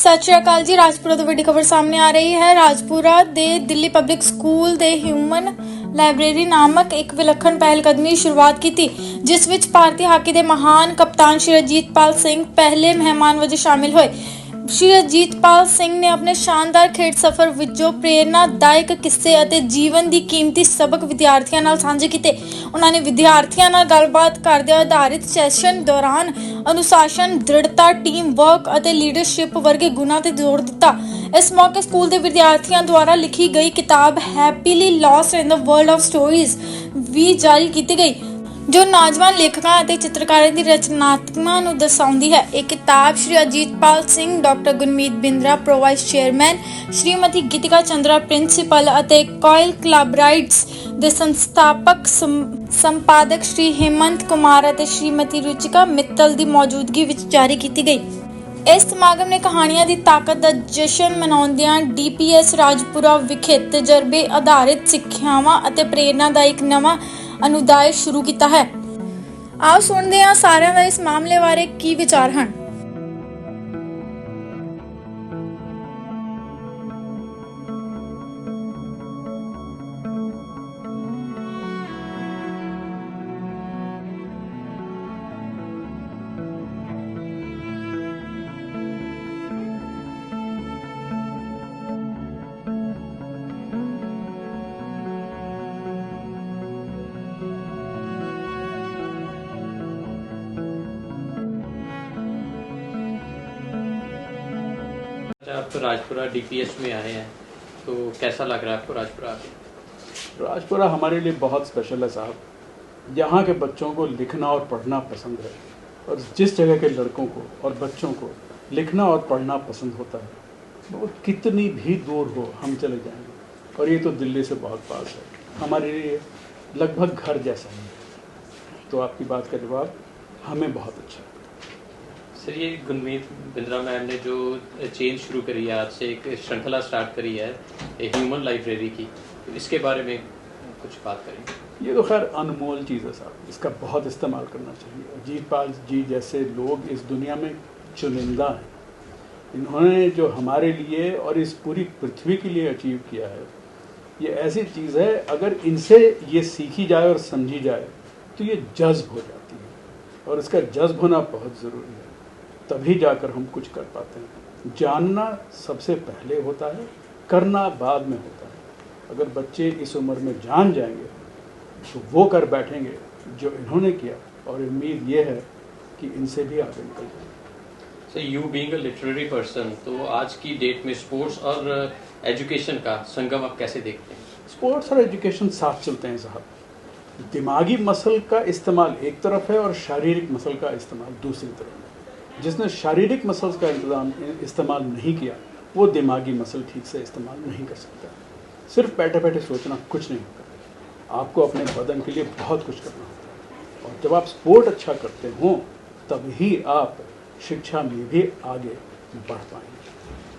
सत श्री अकाल जी। राजपुरा ਤੋਂ ਵੱਡੀ ਖਬਰ ਸਾਹਮਣੇ ਆ ਰਹੀ ਹੈ। ਰਾਜਪੁਰਾ ਦੇ ਦਿੱਲੀ ਪਬਲਿਕ ਸਕੂਲ ਦੇ ਹਿਊਮਨ ਲਾਇਬ੍ਰੇਰੀ ਨਾਮਕ ਇੱਕ ਵਿਲੱਖਣ ਪਹਿਲਕਦਮੀ ਦੀ ਸ਼ੁਰੂਆਤ ਕੀਤੀ, ਜਿਸ ਵਿੱਚ ਭਾਰਤੀ ਹਾਕੀ ਦੇ ਮਹਾਨ ਕਪਤਾਨ ਸ਼੍ਰੀ ਅਜੀਤਪਾਲ ਸਿੰਘ ਪਹਿਲੇ ਮਹਿਮਾਨ ਵਜੋਂ ਸ਼ਾਮਿਲ ਹੋਏ। ਸ਼੍ਰੀ ਅਜੀਤਪਾਲ ਸਿੰਘ ਨੇ ਆਪਣੇ ਸ਼ਾਨਦਾਰ ਖੇਡ ਸਫ਼ਰ ਵਿੱਚੋਂ ਪ੍ਰੇਰਨਾਦਾਇਕ ਕਿੱਸੇ ਅਤੇ ਜੀਵਨ ਦੀ ਕੀਮਤੀ ਸਬਕ ਵਿਦਿਆਰਥੀਆਂ ਨਾਲ ਸਾਂਝੇ ਕੀਤੇ। ਉਹਨਾਂ ਨੇ ਵਿਦਿਆਰਥੀਆਂ ਨਾਲ ਗੱਲਬਾਤ ਕਰਦਿਆਂ ਆਧਾਰਿਤ ਸੈਸ਼ਨ ਦੌਰਾਨ ਅਨੁਸ਼ਾਸਨ, ਦ੍ਰਿੜਤਾ, ਟੀਮ ਵਰਕ ਅਤੇ ਲੀਡਰਸ਼ਿਪ ਵਰਗੇ ਗੁਣਾਂ ਤੇ ਜ਼ੋਰ ਦਿੱਤਾ। ਇਸ ਮੌਕੇ ਸਕੂਲ ਦੇ ਵਿਦਿਆਰਥੀਆਂ ਦੁਆਰਾ ਲਿਖੀ ਗਈ ਕਿਤਾਬ happily lost in the world of stories ਵੀ ਜਾਰੀ ਕੀਤੀ ਗਈ, ਜੋ ਨੌਜਵਾਨ ਲੇਖਕਾਂ ਅਤੇ ਚਿੱਤਰਕਾਰਾਂ ਦੀ ਰਚਨਾਤਮਕਤਾ ਨੂੰ ਦਰਸਾਉਂਦੀ ਹੈ। ਇਹ ਕਿਤਾਬ Shri Ajitpal Singh, doctor Gurmeet Bindra pro vice chairman, Shrimati Geetika Chandra principal ਅਤੇ ਕੋਇਲ ਕਲੱਬ ਰਾਈਟਸ ਦੇ ਸੰਸਥਾਪਕ ਸੰਪਾਦਕ ਸ਼੍ਰੀ ਹੇਮੰਤ ਕੁਮਾਰ ਅਤੇ ਸ਼੍ਰੀਮਤੀ ਰੁਚਿਕਾ ਮਿੱਤਲ ਦੀ ਮੌਜੂਦਗੀ ਵਿੱਚ ਜਾਰੀ ਕੀਤੀ ਗਈ। ਇਸ ਸਮਾਗਮ ਨੇ ਕਹਾਣੀਆਂ ਦੀ ਤਾਕਤ ਦਾ ਜਸ਼ਨ ਮਨਾਉਂਦਿਆਂ DPS ਰਾਜਪੁਰਾ ਵਿਖੇ ਤਜਰਬੇ ਆਧਾਰਿਤ ਸਿੱਖਿਆਵਾਂ ਅਤੇ ਪ੍ਰੇਰਨਾ ਦਾ ਇੱਕ ਨਵਾਂ ਅਨੁਦਾਇ ਸ਼ੁਰੂ ਕੀਤਾ ਹੈ। ਆਓ ਸੁਣਦੇ ਹਾਂ ਸਾਰਿਆਂ ਦਾ ਇਸ ਮਾਮਲੇ ਬਾਰੇ ਕੀ ਵਿਚਾਰ ਹਨ। आप तो राजपुरा DPS में आए हैं, तो कैसा लग रहा है आपको राजपुरा आके? राजपुरा हमारे लिए बहुत स्पेशल है साहब। यहाँ के बच्चों को लिखना और पढ़ना पसंद है, और जिस जगह के लड़कों को और बच्चों को लिखना और पढ़ना पसंद होता है, वो कितनी भी दूर हो हम चले जाएंगे। और ये तो दिल्ली से बहुत पास है, हमारे लिए लगभग घर जैसा ही है। तो आपकी बात का जवाब हमें बहुत अच्छा है। सर, ये गुरमीत बिंद्रा मैम ने जो चेंज शुरू करी है, आज से एक श्रृंखला स्टार्ट करी है ह्यूमन लाइब्रेरी की, इसके बारे में कुछ बात करें। ये तो खैर अनमोल चीज़ है साहब, इसका बहुत इस्तेमाल करना चाहिए। अजीतपाल जी जैसे लोग इस दुनिया में चुनिंदा हैं। इन्होंने जो हमारे लिए और इस पूरी पृथ्वी के लिए अचीव किया है, ये ऐसी चीज़ है, अगर इनसे ये सीखी जाए और समझी जाए तो ये जज्ब हो जाती है, और इसका जज्ब होना बहुत ज़रूरी है, तभी जाकर हम कुछ कर पाते हैं। जानना सबसे पहले होता है, करना बाद में होता है। अगर बच्चे इस उम्र में जान जाएंगे तो वो कर बैठेंगे जो इन्होंने किया, और उम्मीद ये है कि इनसे भी आगे निकल जाएंगे। Sir, you being a literary person, तो आज की डेट में स्पोर्ट्स और एजुकेशन का संगम आप कैसे देखते हैं? स्पोर्ट्स और एजुकेशन साथ चलते हैं साहब। दिमागी मसल का इस्तेमाल एक तरफ है और शारीरिक मसल का इस्तेमाल दूसरी तरफ है। जिसने शारीरिक मसल्स का इस्तेमाल नहीं किया, वो दिमागी मसल ठीक से इस्तेमाल नहीं कर सकता। सिर्फ बैठे बैठे सोचना कुछ नहीं होता, आपको अपने बदन के लिए बहुत कुछ करना होता है। और जब आप स्पोर्ट अच्छा करते हो तभी आप शिक्षा में भी आगे बढ़ पाएंगे।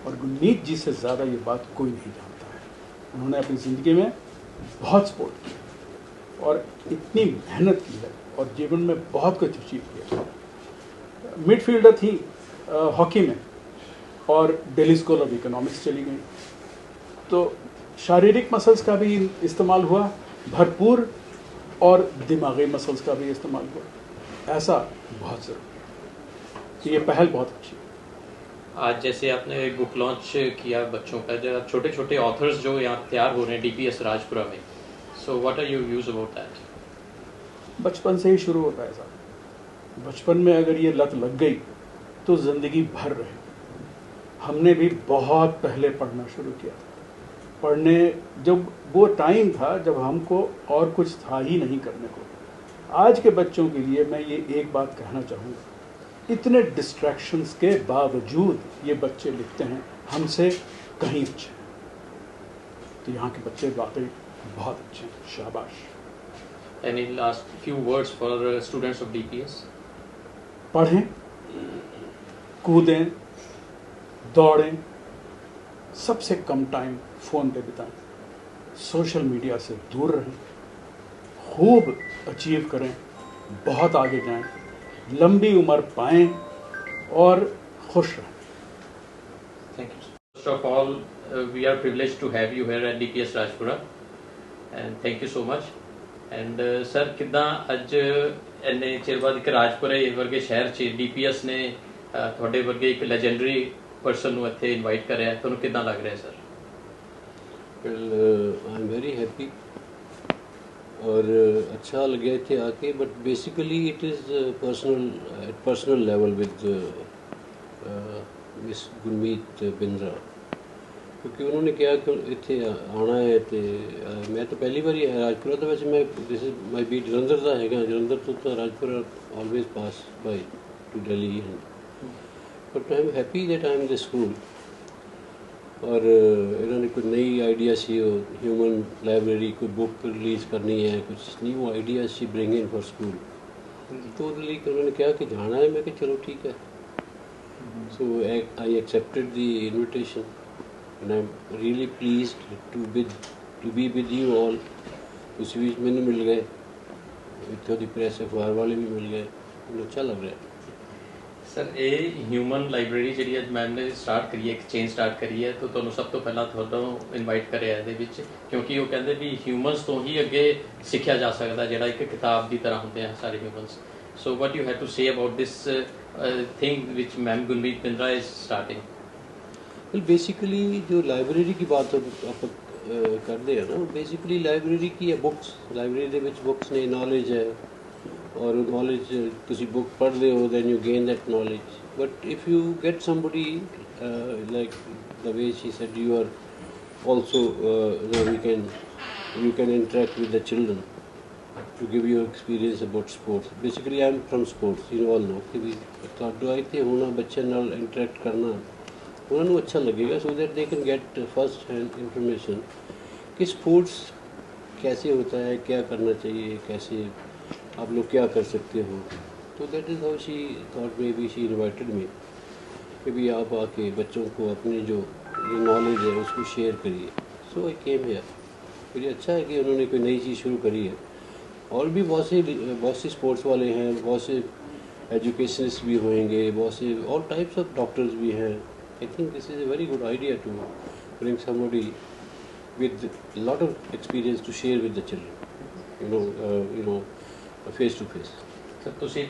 और गुरमीत जी से ज़्यादा ये बात कोई नहीं जानता है। उन्होंने अपनी ज़िंदगी में बहुत स्पोर्ट किया और इतनी मेहनत की है, और जीवन में बहुत कुछ अचीव किया। मिडफील्डर थी हॉकी में, और दिल्ली स्कूल ऑफ इकोनॉमिक्स चली गई, तो शारीरिक मसल्स का भी इस्तेमाल हुआ भरपूर, और दिमागी मसल्स का भी इस्तेमाल हुआ। ऐसा बहुत ज़रूरी है, तो ये पहल बहुत अच्छी है। आज जैसे आपने एक बुक लॉन्च किया बच्चों का, जो छोटे छोटे ऑथर्स जो यहाँ तैयार हो रहे हैं DPS राजपुरा में, so what are your views about that? बचपन से ही शुरू होता है साहब। बचपन में अगर ये लत लग गई तो ज़िंदगी भर रहे। हमने भी बहुत पहले पढ़ना शुरू किया था। पढ़ने जब वो टाइम था जब हमको और कुछ था ही नहीं करने को। आज के बच्चों के लिए मैं ये एक बात कहना चाहूँगा, इतने डिस्ट्रैक्शंस के बावजूद ये बच्चे लिखते हैं हमसे कहीं अच्छे। तो यहाँ के बच्चे वाकई बहुत अच्छे हैं, शाबाश। Any last few words for students of DPS? पढ़ें, कूदें, दौड़ें, सबसे कम टाइम फ़ोन पे बिताएं, सोशल मीडिया से दूर रहें, खूब अचीव करें, बहुत आगे जाएं, लंबी उम्र पाएं और खुश रहें। First of all, we are privileged to have you here at DPS Rajpura, and thank you so much. And sir, ਕਿੱਦਾਂ ਅੱਜ ਇੰਨੇ ਚਿਰ ਬਾਅਦ ਇੱਕ ਰਾਜਪੁਰੇ ਵਰਗੇ ਸ਼ਹਿਰ 'ਚ DPS ਨੇ ਤੁਹਾਡੇ ਵਰਗੇ ਇੱਕ ਲੈਜੈਂਡਰੀ ਪਰਸਨ ਨੂੰ ਇੱਥੇ ਇਨਵਾਈਟ ਕਰਿਆ, ਤੁਹਾਨੂੰ ਕਿੱਦਾਂ ਲੱਗ ਰਿਹਾ sir? Well, I'm very happy और अच्छा लगे थे आके, but basically it is at personal level with Miss Gurmeet Bindra, क्योंकि उन्होंने क्या कि इत्थे आना है तो मैं तो पहली बार ही राजपुरा तो वैसे मैं this is my beat Jalandhar का है, जलंधर तो Rajpura always pass by to Delhi, but I am happy that I am the school. और इन्होंने कोई नई आइडिया सी ह्यूमन लाइब्रेरी कोई बुक रिलीज़ करनी है, कुछ न्यू आइडिया सी ब्रिंग इन फॉर स्कूल, तो उन्होंने कहा कि जाना है, मैं कि चलो ठीक है। So I accepted the invitation and I am really pleased to be with you all. उस बीच मैंने मिल गए, इतों की प्रेस अखबार वाले भी मिल गए, मुझे अच्छा लग रहा है। ਸਰ ਇਹ ਹਿਊਮਨ ਲਾਇਬ੍ਰੇਰੀ ਜਿਹੜੀ ਅੱਜ ਮੈਮ ਨੇ ਸਟਾਰਟ ਕਰੀ ਹੈ, ਇੱਕ ਚੇਨ ਸਟਾਰਟ ਕਰੀ ਹੈ, ਤਾਂ ਤੁਹਾਨੂੰ ਸਭ ਤੋਂ ਪਹਿਲਾਂ ਤੁਹਾਨੂੰ ਇਨਵਾਈਟ ਕਰਿਆ ਇਹਦੇ ਵਿੱਚ, ਕਿਉਂਕਿ ਉਹ ਕਹਿੰਦੇ ਵੀ ਹਿਊਮਨਸ ਤੋਂ ਹੀ ਅੱਗੇ ਸਿੱਖਿਆ ਜਾ ਸਕਦਾ, ਜਿਹੜਾ ਇੱਕ ਕਿਤਾਬ ਦੀ ਤਰ੍ਹਾਂ ਹੁੰਦੇ ਆ ਸਾਰੇ humans. So what you have to say about this thing which ma'am Gurmeet Bindra is starting? Well basically जो लाइब्रेरी की बात आप करते हैं ना, बेसिकली लाइब्रेरी की है बुक्स, लाइब्रेरी ਦੇ ਵਿੱਚ बुक्स ने नॉलेज है, और नॉलेज तुसी बुक पढ़ रहे हो then you gain that knowledge. But if you get somebody like the way she said you are also you can interact with the children to give you experience about sports. Basically I am from sports, you all know कि भी ਤੁਹਾਡਾ ਇੱਥੇ ਹੋਣਾ ਬੱਚਿਆਂ ਨਾਲ interact ਕਰਨਾ ਉਹਨਾਂ ਨੂੰ ਅੱਛਾ ਲੱਗੇਗਾ, so that they can get first hand information कि स्पोर्ट्स कैसे होता है, क्या करना चाहिए, कैसे आप लोग क्या कर सकते हो। तो that is how she thought may be she invited मी कि भी आप आके बच्चों को अपनी जो ये नॉलेज है उसको शेयर करिए। सो आई केम हियर। फिर अच्छा है कि उन्होंने कोई नई चीज़ शुरू करी है, और भी बहुत से स्पोर्ट्स वाले हैं, बहुत से एजुकेशनिस्ट भी होंगे, बहुत से ऑल टाइप्स ऑफ डॉक्टर्स भी हैं। I think this is a very good idea to bring somebody with a lot of experience to share with the children, you know face to face. Sir ਤੁਸੀਂ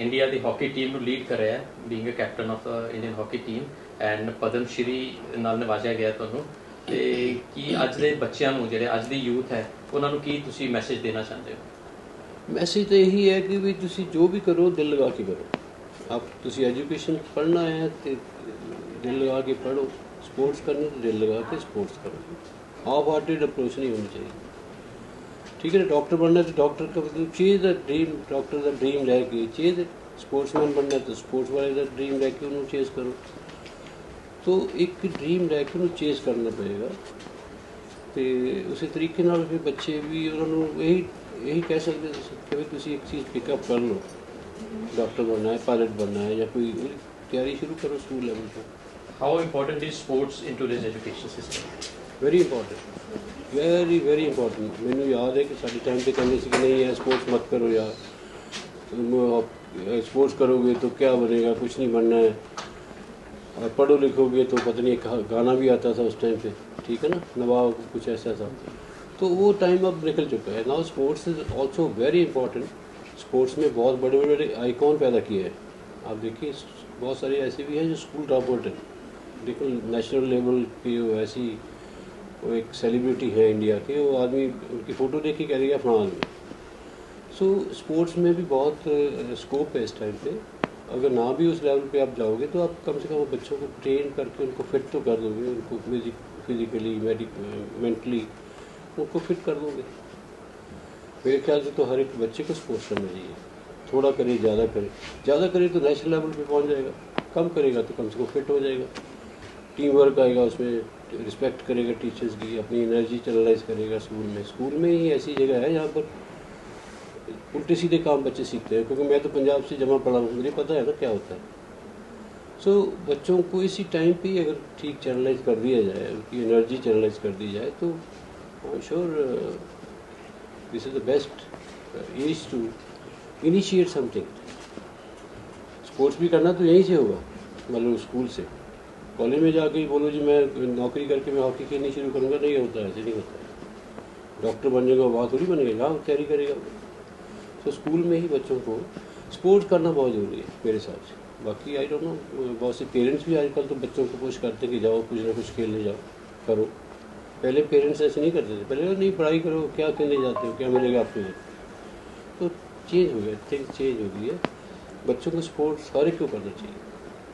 India ਦੀ hockey team ਨੂੰ lead ਕਰ ਰਿਹਾ, being a captain of Indian hockey team, and Padma Shri ਨਾਲ ਨਵਾਜਿਆ ਗਿਆ ਤੁਹਾਨੂੰ, ਤੇ ਕੀ ਅੱਜ ਦੇ ਬੱਚਿਆਂ ਨੂੰ, ਜਿਹੜੇ ਅੱਜ ਦੀ ਯੂਥ ਹੈ, ਉਹਨਾਂ ਨੂੰ ਕੀ ਤੁਸੀਂ ਮੈਸੇਜ ਦੇਣਾ ਚਾਹੁੰਦੇ ਹੋ? ਮੈਸੇਜ ਤਾਂ ਇਹੀ ਹੈ ਕਿ ਵੀ ਤੁਸੀਂ ਜੋ ਵੀ ਕਰੋ ਦਿਲ ਲਗਾ ਕੇ ਕਰੋ। ਆਪ ਤੁਸੀਂ ਐਜੂਕੇਸ਼ਨ ਪੜ੍ਹਨਾ ਹੈ ਤੇ ਦਿਲ ਲਗਾ ਕੇ ਪੜ੍ਹੋ, स्पोर्ट्स करना तो दिल लगा के स्पोर्ट्स करो, हाफ हार्टेड अप्रोच नहीं होनी चाहिए। ठीक है ना, डॉक्टर बनना है तो डॉक्टर का चेज ड्रीम, डॉक्टर का ड्रीम रह के चेज, स्पोर्ट्समैन बनना है तो स्पोर्ट्स वाले का ड्रीम रह के उन्होंने चेज करो। तो एक ड्रीम रह के उन्होंने चेज करना पड़ेगा, तो उस तरीके नाल फिर बच्चे भी उन्होंने यही कह सकते कि भाई तुसी एक चीज़ पिकअप कर लो, डॉक्टर बनना है, पायलट बनना है, या कोई तैयारी शुरू करो स्कूल लेवल पर। How important is sports in today's education system? Very important, very important। मैंने याद है कि साढ़े टाइम पे कहने से कि नहीं है स्पोर्ट्स मत करो यार, तुम स्पोर्ट्स करोगे तो क्या बनेगा, कुछ नहीं बनना है, और पढ़ो लिखोगे तो पता नहीं, एक गाना भी आता था उस टाइम पे, ठीक है ना, नवाब कुछ ऐसा था। तो वो टाइम अब निकल चुका है। Now sports is also very important. Sports में बहुत बड़े बड़े आइकॉन पैदा किए हैं। आप देखिए बहुत सारे ऐसे भी हैं जो स्कूल ड्रॉप आउट हैं, देखो नेशनल लेवल पे ऐसी वो एक सेलिब्रिटी है इंडिया के, वो आदमी उनकी फ़ोटो देख के कह रही है फलां आदमी। सो स्पोर्ट्स में भी बहुत स्कोप है इस टाइम पे। अगर ना भी उस लेवल पे आप जाओगे तो आप कम से कम बच्चों को ट्रेन करके उनको फिट तो कर दोगे, उनको फिजिकली मेंटली उनको फिट कर दोगे। मेरे ख्याल से तो हर एक बच्चे को स्पोर्ट्स करना चाहिए, थोड़ा करे ज़्यादा करे तो नेशनल लेवल पे पहुंच जाएगा, कम करेगा तो कम से कम फिट हो जाएगा, टीम वर्क आएगा, उसमें रिस्पेक्ट करेगा टीचर्स की, अपनी एनर्जी चैनलाइज करेगा। स्कूल में ही ऐसी जगह है जहाँ पर उल्टे सीधे काम बच्चे सीखते हैं, क्योंकि मैं तो पंजाब से जमा पढ़ा हूँ, मुझे पता है ना क्या होता है। सो बच्चों को इसी टाइम पे ही अगर ठीक चैनलाइज कर दिया जाए, उनकी एनर्जी चैनलाइज कर दी जाए, तो I am sure this is the best age to initiate something. Sports भी करना तो यहीं से होगा, मतलब स्कूल से। कॉलेज में जाके ही बोलो जी मैं नौकरी करके मैं हॉकी खेलनी शुरू करूँगा, नहीं होता है, ऐसे नहीं होता है। डॉक्टर बनने का वहाँ थोड़ी बनेगा, यहाँ तैयारी करेगा। तो स्कूल में ही बच्चों को स्पोर्ट्स करना बहुत ज़रूरी है मेरे हिसाब से। बाकी आई डोंट नो, बहुत से पेरेंट्स भी आजकल तो बच्चों को पुश करते कि जाओ कुछ ना कुछ खेलने जाओ, करो। पहले पेरेंट्स ऐसे नहीं करते थे, पहले नहीं पढ़ाई करो, क्या खेलने जाते हो, क्या मिलेगा आपको। तो चेंज हो गया, थिंग्स चेंज हो गई है। बच्चों को स्पोर्ट्स हर एक को करना चाहिए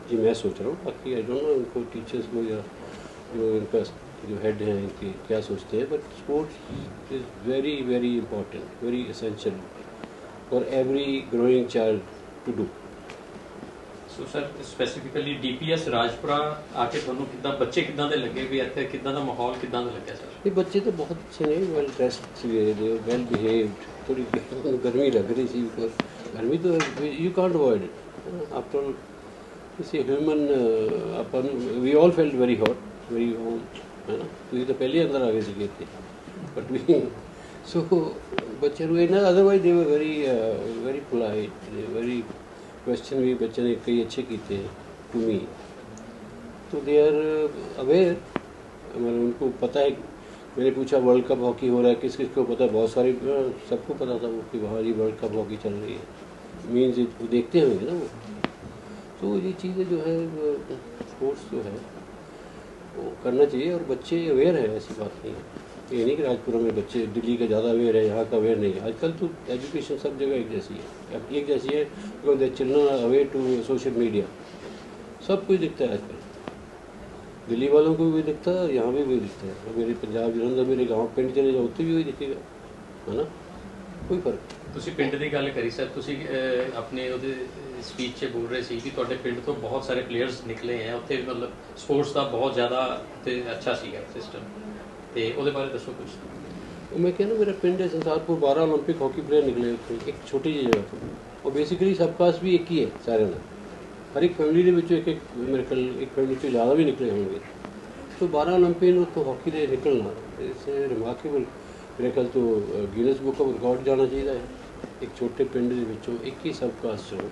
जी, मैं सोच रहा हूँ। बाकी आई डोंट नो उनको टीचर्स को या जो इनका जो हेड हैं इनके क्या सोचते हैं, but sports is very very important, very essential for every growing child to do. So sir specifically DPS Rajpura ਆ ਕੇ ਤੁਹਾਨੂੰ ਕਿੱਦਾਂ ਬੱਚੇ ਕਿੱਦਾਂ ਦੇ ਲੱਗੇ ਵੀ ਇੱਥੇ ਕਿੱਦਾਂ ਦਾ ਮਾਹੌਲ ਕਿੱਦਾਂ ਦਾ ਲੱਗਿਆ ਸਰ? ये बच्चे तो बहुत अच्छे हैं, वेल ड्रेस्ड थे, वेल बिहेव्ड। थोड़ी गर्मी लग रही थी, बिकॉज गर्मी तो you can't avoid it after all. इसे ह्यूमन अपन we all felt very hot, very warm, है ना। तो ये तो पहले ही अंदर आ गए सीखे थे, बट वी सो बच्चे हुए ना, otherwise they were very very polite, very question भी बच्चे ने कई अच्छे किए थे टू मी। तो दे आर अवेयर, मतलब उनको पता है। मैंने पूछा वर्ल्ड कप हॉकी हो रहा है, किस किस को पता है? बहुत सारे, सबको पता था वो कि वहाँ ये वर्ल्ड कप हॉकी चल रही है, मीन्स वो देखते होंगे ना वो। तो ये चीज़ें जो है स्पोर्ट्स जो है वो करना चाहिए, और बच्चे अवेयर है, ऐसी बात नहीं है। ये नहीं कि राजपुरा में बच्चे दिल्ली का ज़्यादा अवेयर है, यहाँ का अवेयर नहीं है। आजकल तो एजुकेशन सब जगह एक जैसी है, अब एक जैसी है, because they children away to social media, सब कुछ दिखता है आजकल। दिल्ली वालों को भी दिखता है, यहाँ भी दिखता है। और मेरे पंजाब जलंधर मेरे गाँव पिंड चले जाओ, उत्ते भी वही दिखेगा, है ना, कोई फर्क। ਤੁਸੀਂ ਪਿੰਡ ਦੀ ਗੱਲ ਕਰੀ ਸਰ, ਤੁਸੀਂ ਆਪਣੇ ਉਹਦੇ ਸਪੀਚ 'ਚ ਬੋਲ ਰਹੇ ਸੀ ਕਿ ਤੁਹਾਡੇ ਪਿੰਡ ਤੋਂ ਬਹੁਤ ਸਾਰੇ ਪਲੇਅਰਸ ਨਿਕਲੇ ਹੈ ਉੱਥੇ, ਮਤਲਬ ਸਪੋਰਟਸ ਦਾ ਬਹੁਤ ਜ਼ਿਆਦਾ ਤੇ ਅੱਛਾ ਸੀਗਾ ਸਿਸਟਮ, ਤੇ ਉਹਦੇ ਬਾਰੇ ਦੱਸੋ ਕੁਝ। मैं कहना मेरा पिंड है संसारपुर, 12 ओलंपिक हॉकी प्लेयर निकले ਉੱਥੇ, एक छोटी ਜਿਹੀ जगह ਤੋਂ। और बेसिकली सब पास भी एक ही है सारे ਨਾਲ, हर एक फैमिली ਦੇ ਵਿੱਚੋਂ एक मेरे ख्याल एक फैमिली ਤੋਂ ज़्यादा भी निकले होंगे। तो 12 ओलंपिक ਉੱਥੋਂ हॉकी ਦੇ निकलना इट्स रिमार्केबल। मेरे ख्याल तो गिनेस बुक ऑफ रिकॉर्ड जाना चाहिए है। एक छोटे पिंड ਦੇ ਵਿੱਚੋਂ एक ही सब कास्ट चो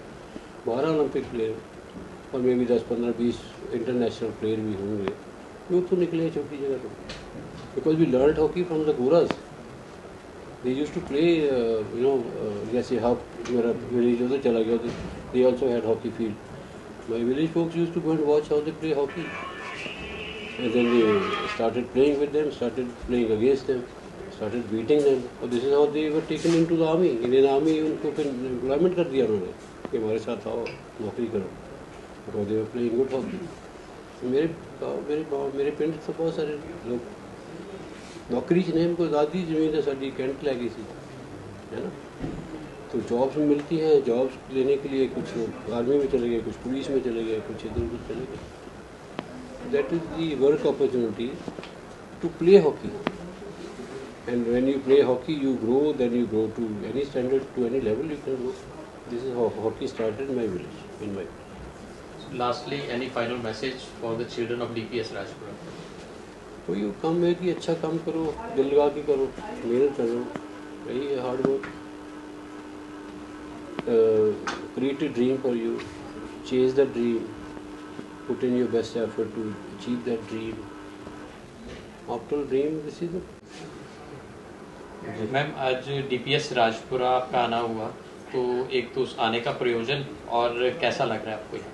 12 ओलंपिक प्लेयर, और मे भी 10, 15, 20 इंटरनेशनल प्लेयर भी होंगे जो उत्थों निकले छोटी जगह तो। Because we learn hockey from the गोराज, they used to play you know, जैसे हाफ मेरा विलेज उधर चला गया तो they also had hockey field. My village folks used to go and watch how they play hockey, and then they started playing with them, started playing against them, started beating them, और this is how they were taken into the army. Indian army उनको फिर employment कर दिया उन्होंने कि हमारे साथ आओ नौकरी करो, because they were playing good hockey. मेरे पिंड तो बहुत सारे लोग नौकरी च ने, हमको आज़ादी ज़मीन है साड़ी कैंट लै गई सी, है ना। तो जॉब्स मिलती हैं, जॉब्स लेने के लिए कुछ लोग आर्मी में चले गए, कुछ पुलिस में चले गए, कुछ इधर उधर चले गए। That is the work opportunity to play hockey, and when you play hockey you grow, then you grow to any standard, to any level you can grow. This is how hockey started in my village, in my. Lastly any final message for the children of DPS Rajpura? कोई काम है कि अच्छा काम करो, दिल लगा के करो, मेहनत करो, यही है hard work. Create a dream for you, chase the dream, put in your best effort to achieve that dream. After dream this is ma'am आज डीपीएस राजपुरा आपका आना हुआ, तो एक तो आने का प्रयोजन और कैसा लग रहा है आपको यहाँ?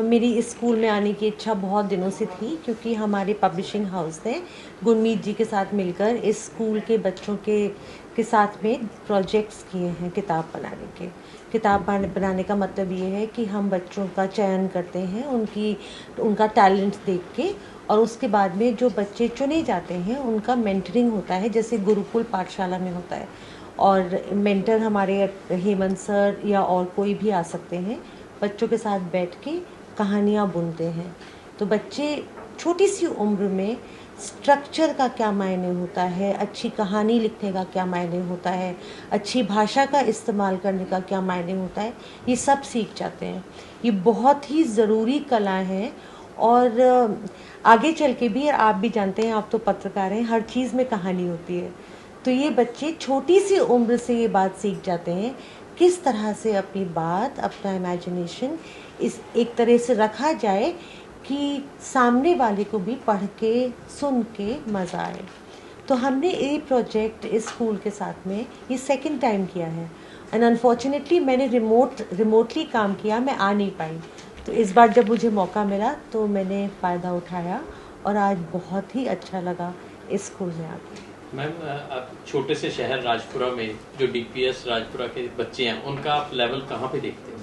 मेरी इस स्कूल में आने की इच्छा बहुत दिनों से थी, क्योंकि हमारे पब्लिशिंग हाउस ने गुरमीत जी के साथ मिलकर इस स्कूल के बच्चों के साथ में प्रोजेक्ट्स किए हैं किताब बनाने के। किताब बनाने का मतलब ये है कि हम बच्चों का चयन करते हैं उनका टैलेंट देख के, और उसके बाद में जो बच्चे चुने जाते हैं उनका मेंटरिंग होता है, जैसे गुरुकुल पाठशाला में होता है। और मेंटर हमारे हेमंत सर या और कोई भी आ सकते हैं, बच्चों के साथ बैठ के कहानियाँ बुनते हैं। तो बच्चे छोटी सी उम्र में स्ट्रक्चर का क्या मायने होता है, अच्छी कहानी लिखने का क्या मायने होता है, अच्छी भाषा का इस्तेमाल करने का क्या मायने होता है, ये सब सीख जाते हैं। ये बहुत ही ज़रूरी कला है, और आगे चल के भी, आप भी जानते हैं, आप तो पत्रकार हैं, हर चीज़ में कहानी होती है। तो ये बच्चे छोटी सी उम्र से ये बात सीख जाते हैं, किस तरह से अपनी बात, अपना इमेजिनेशन इस एक तरह से रखा जाए कि सामने वाले को भी पढ़ के सुन के मज़ा आए। तो हमने ये प्रोजेक्ट इस स्कूल के साथ में ये सेकंड टाइम किया है एंड अनफॉर्चुनेटली मैंने रिमोटली काम किया, मैं आ नहीं पाई। तो इस बार जब मुझे मौका मिला तो मैंने फ़ायदा उठाया और आज बहुत ही अच्छा लगा इस स्कूल में आके। मैम, आप छोटे से शहर राजपुरा में जो डीपीएस राजपुरा के बच्चे हैं उनका आप लेवल कहाँ पे देखते हैं?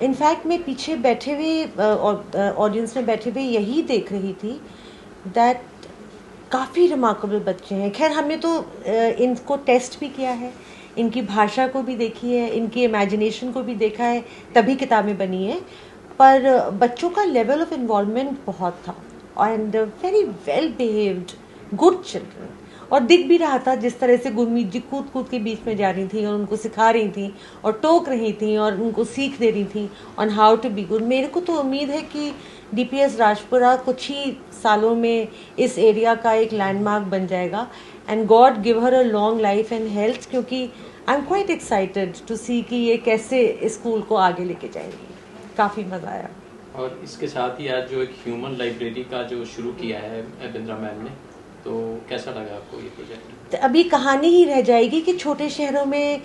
इनफैक्ट मैं पीछे बैठे हुए ऑडियंस में बैठे हुए यही देख रही थी दैट काफ़ी रिमार्केबल बच्चे हैं। खैर हमने तो इनको टेस्ट भी किया है, इनकी भाषा को भी देखी है, इनकी इमेजिनेशन को भी देखा है, तभी किताबें बनी हैं। पर बच्चों का लेवल ऑफ इन्वॉल्वमेंट बहुत था and very well behaved good children. और दिख भी रहा था जिस तरह से गुरमीत जी कूद कूद के बीच में जा रही थी और उनको सिखा रही थी और टोक रही थी और उनको सीख दे रही थी on how to be good. मेरे को तो उम्मीद है कि डीपीएस राजपुरा कुछ ही सालों में इस एरिया का एक लैंडमार्क बन जाएगा and God give her a long life and health, क्योंकि I am quite excited to see कि ये कैसे स्कूल को आगे लेके जाएंगी। काफ़ी मज़ा आया। और इसके साथ ही आज जो एक ह्यूमन लाइब्रेरी का जो शुरू किया है बिंद्रा मैम ने, तो कैसा लगा आपको ये प्रोजेक्ट? तो अभी कहानी ही रह जाएगी कि छोटे शहरों में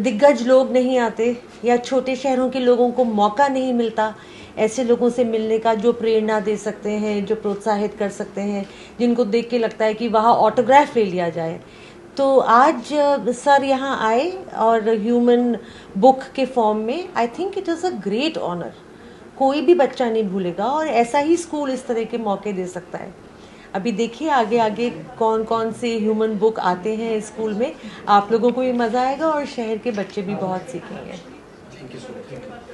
दिग्गज लोग नहीं आते या छोटे शहरों के लोगों को मौका नहीं मिलता ऐसे लोगों से मिलने का जो प्रेरणा दे सकते हैं, जो प्रोत्साहित कर सकते हैं, जिनको देख के लगता है कि वहाँ ऑटोग्राफ ले लिया जाए। तो आज सर यहाँ आए और ह्यूमन बुक के फॉर्म में, I think it is a great honour. कोई भी बच्चा नहीं भूलेगा और ऐसा ही स्कूल इस तरह के मौके दे सकता है। अभी देखिए आगे आगे कौन कौन से ह्यूमन बुक आते हैं स्कूल में, आप लोगों को भी मज़ा आएगा और शहर के बच्चे भी बहुत सीखेंगे। Thank you so much.